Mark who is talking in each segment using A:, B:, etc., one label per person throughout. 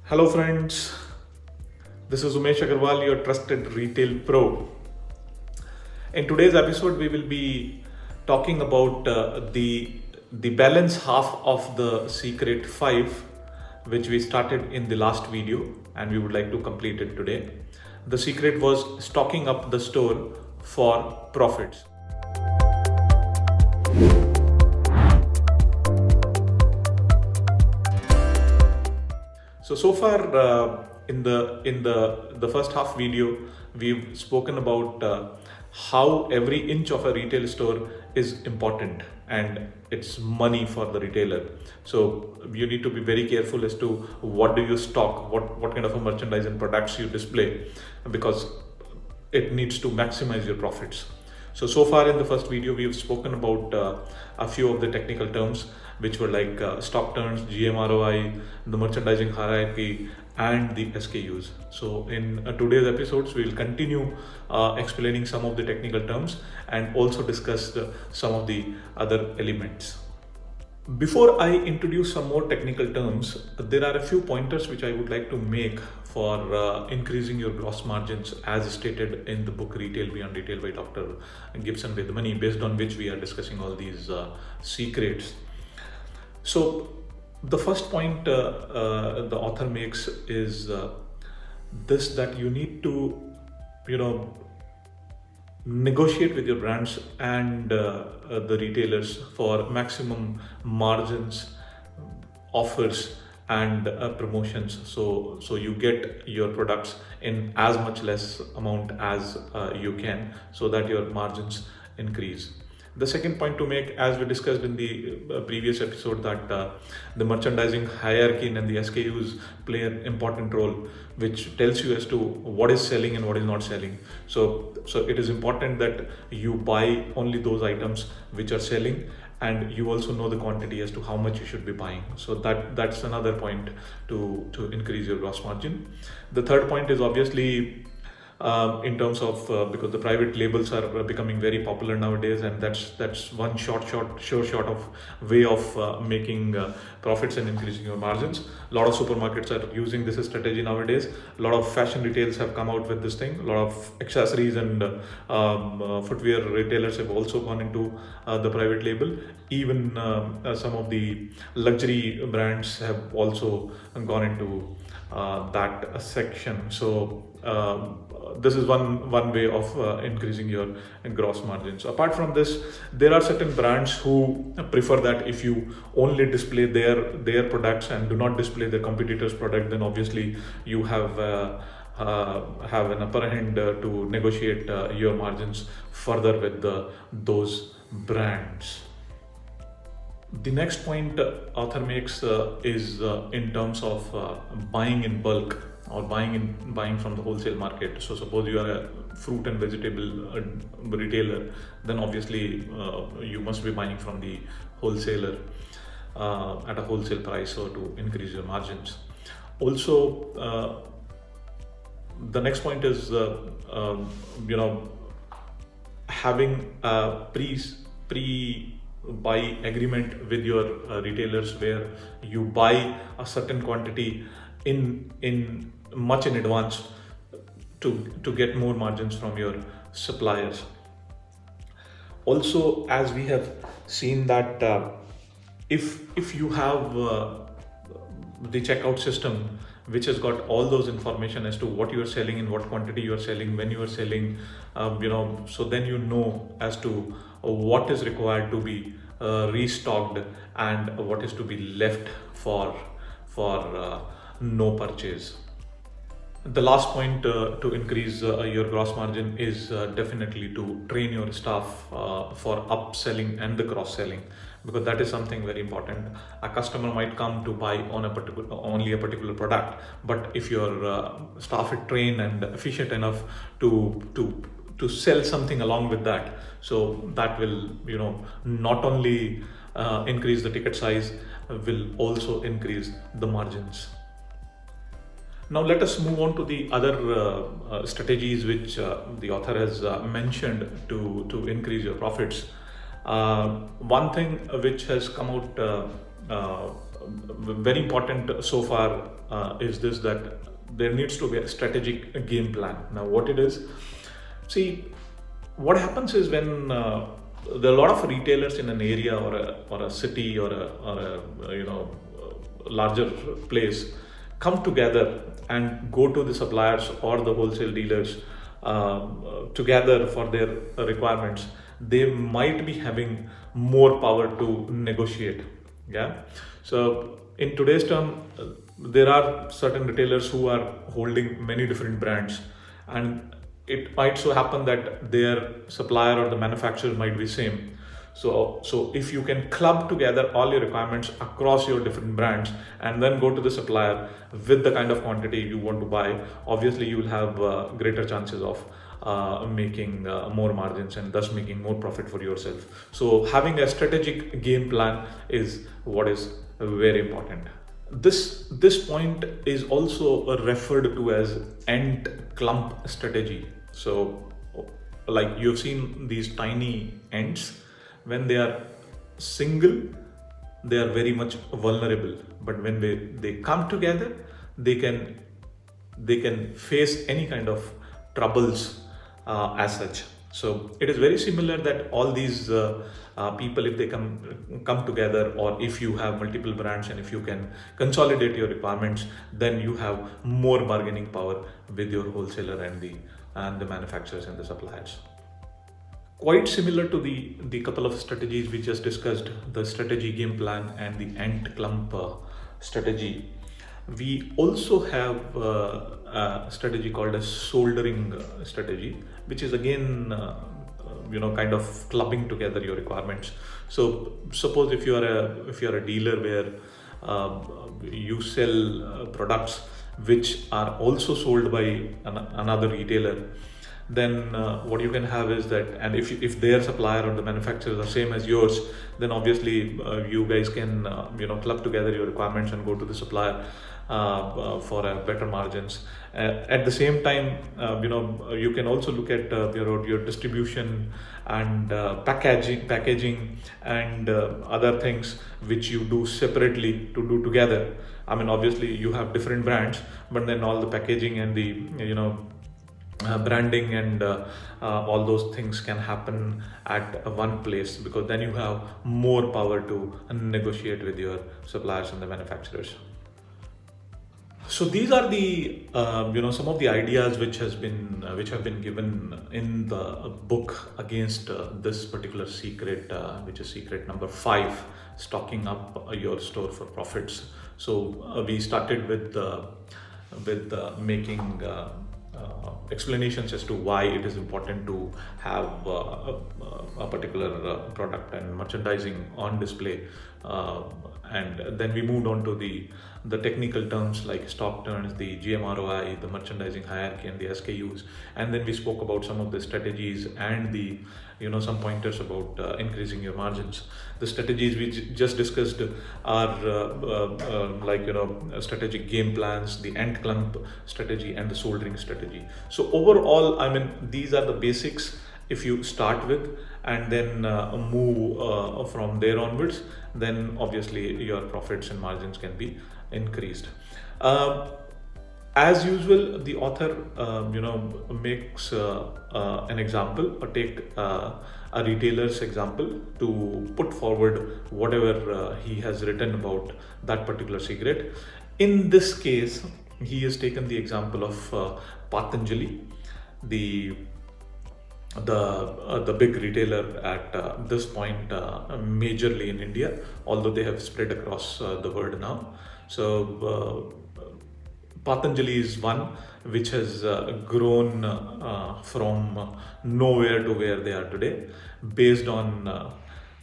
A: Hello, friends. This is Umesh Agarwal, your trusted retail pro. In today's episode, we will be talking about the balance half of the secret five, which we started in the last video, and we would like to complete it today. The secret was stocking up the store for profits. So far in the first half video, we've spoken about how every inch of a retail store is important and it's money for the retailer. So you need to be very careful as to what do you stock, what kind of a merchandise and products you display, because it needs to maximize your profits. So far in the first video, we've spoken about a few of the technical terms, which were like stock turns, GMROI, the merchandising hierarchy, and the SKUs. So in today's episodes, we'll continue explaining some of the technical terms and also discuss some of the other elements. Before I introduce some more technical terms, there are a few pointers which I would like to make for increasing your gross margins as stated in the book Retail Beyond Retail by Dr. Gibson Vidmani, based on which we are discussing all these secrets. So the first point the author makes is this, that you need to, negotiate with your brands and the retailers for maximum margins, offers, and promotions, so you get your products in as much less amount as you can, so that your margins increase. The second point to make, as we discussed in the previous episode, that the merchandising hierarchy and the SKUs play an important role, which tells you as to what is selling and what is not selling. So it is important that you buy only those items which are selling, and you also know the quantity as to how much you should be buying. So that's another point to increase your gross margin. The third point is obviously in terms of because the private labels are becoming very popular nowadays, and that's one sure shot of way of making profits and increasing your margins. A lot of supermarkets are using this strategy nowadays. A lot of fashion retailers have come out with this thing. A lot of accessories and footwear retailers have also gone into the private label. Even some of the luxury brands have also gone into that section. So this is one way of increasing your gross margins. Apart from this, there are certain brands who prefer that if you only display their products and do not display their competitors' product, then obviously you have an upper hand to negotiate your margins further with those brands. The next point author makes is in terms of buying in bulk or buying from the wholesale market. So suppose you are a fruit and vegetable retailer, then obviously you must be buying from the wholesaler at a wholesale price, so to increase your margins. Also, the next point is having a pre buy agreement with your retailers, where you buy a certain quantity in much in advance to get more margins from your suppliers. Also, as we have seen that if you have the checkout system which has got all those information as to what you are selling, in what quantity you are selling, when you are selling, so then you know as to what is required to be restocked and what is to be left for no purchase. The last point to increase your gross margin is definitely to train your staff for upselling and the cross selling, because that is something very important. A customer might come to buy on only a particular product, but if your staff is trained and efficient enough to sell something along with that, so that will not only increase the ticket size, will also increase the margins. Now let us move on to the other strategies which the author has mentioned to increase your profits. One thing which has come out very important so far is this, that there needs to be a strategic game plan. Now, what it is, see, what happens is when there are a lot of retailers in an area or a city or a larger place come together and go to the suppliers or the wholesale dealers together for their requirements, they might be having more power to negotiate. Yeah. So in today's term, there are certain retailers who are holding many different brands, and it might so happen that their supplier or the manufacturer might be same. So if you can club together all your requirements across your different brands and then go to the supplier with the kind of quantity you want to buy, obviously you will have greater chances of making more margins and thus making more profit for yourself. So having a strategic game plan is what is very important. This point is also referred to as ant clump strategy. So like you've seen these tiny ants, when they are single, they are very much vulnerable, but when they come together, they can face any kind of troubles as such. So it is very similar that all these people, if they come together, or if you have multiple brands and if you can consolidate your requirements, then you have more bargaining power with your wholesaler and the manufacturers and the suppliers. Quite similar to the couple of strategies we just discussed, the strategy game plan and the ant clump strategy, we also have a strategy called a soldering strategy, which is again kind of clubbing together your requirements. So suppose if you are a dealer where you sell products which are also sold by another retailer, then what you can have is that, and if their supplier or the manufacturers are same as yours, then obviously you guys can club together your requirements and go to the supplier for better margins. At the same time, you can also look at your distribution and packaging and other things which you do separately to do together. I mean, obviously you have different brands, but then all the packaging and the branding and all those things can happen at one place, because then you have more power to negotiate with your suppliers and the manufacturers. So these are the some of the ideas which have been given in the book against this particular secret, which is secret number 5, stocking up your store for profits. So we started with making explanations as to why it is important to have a particular product and merchandising on display, and then we moved on to the technical terms like stock turns, the GMROI, the merchandising hierarchy, and the SKUs, and then we spoke about some of the strategies and the some pointers about increasing your margins. The strategies we just discussed are strategic game plans, the ant clump strategy, and the soldering strategy. So overall, I mean, these are the basics. If you start with and then move from there onwards, then obviously your profits and margins can be increased. As usual, the author makes an example, or take a retailer's example to put forward whatever he has written about that particular secret. In this case, he has taken the example of Patanjali, the big retailer at this point, majorly in India, although they have spread across the world now. So Patanjali is one which has grown from nowhere to where they are today, based on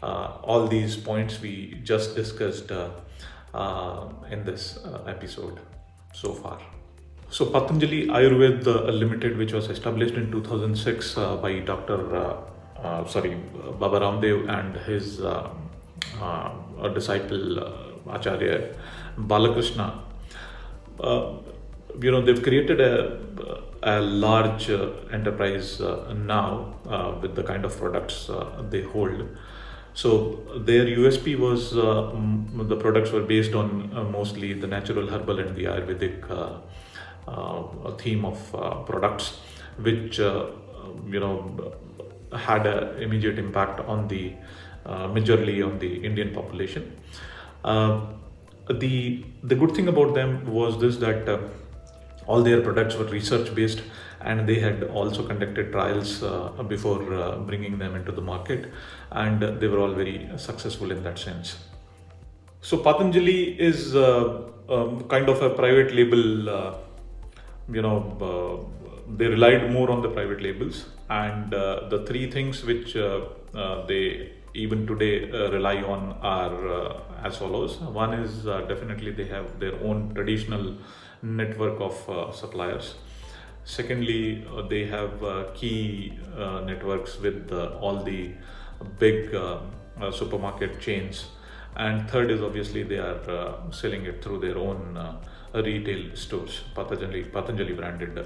A: all these points we just discussed in this episode so far. So Patanjali Ayurved Limited, which was established in 2006 by Baba Ramdev and his disciple Acharya Balakrishna. They've created a large enterprise now with the kind of products they hold. So their USP was the products were based on mostly the natural herbal and the Ayurvedic theme of products, which had an immediate impact on the majorly on the Indian population. Uh, the good thing about them was this, that all their products were research based, and they had also conducted trials before bringing them into the market, and they were all very successful in that sense. So Patanjali is kind of a private label. They relied more on the private labels, and the three things which they even today rely on are as follows. One is definitely they have their own traditional network of suppliers. Secondly, they have key networks with all the big supermarket chains. And third is obviously they are selling it through their own retail stores, Patanjali branded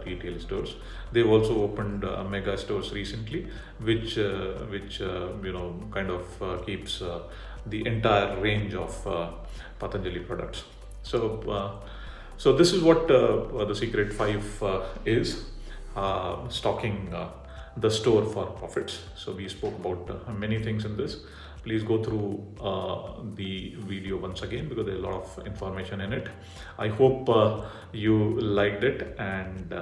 A: retail stores. They've also opened mega stores recently, which kind of keeps the entire range of Patanjali products. So this is what the Secret 5 is, stocking the store for profits. So we spoke about many things in this. Please go through the video once again, because there's a lot of information in it. I hope you liked it, and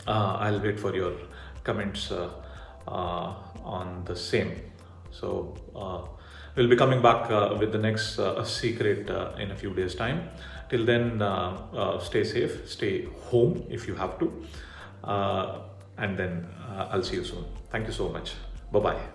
A: I'll wait for your comments on the same. So we'll be coming back with the next secret in a few days' time. Till then, stay safe, stay home if you have to, and then I'll see you soon. Thank you so much. Bye bye.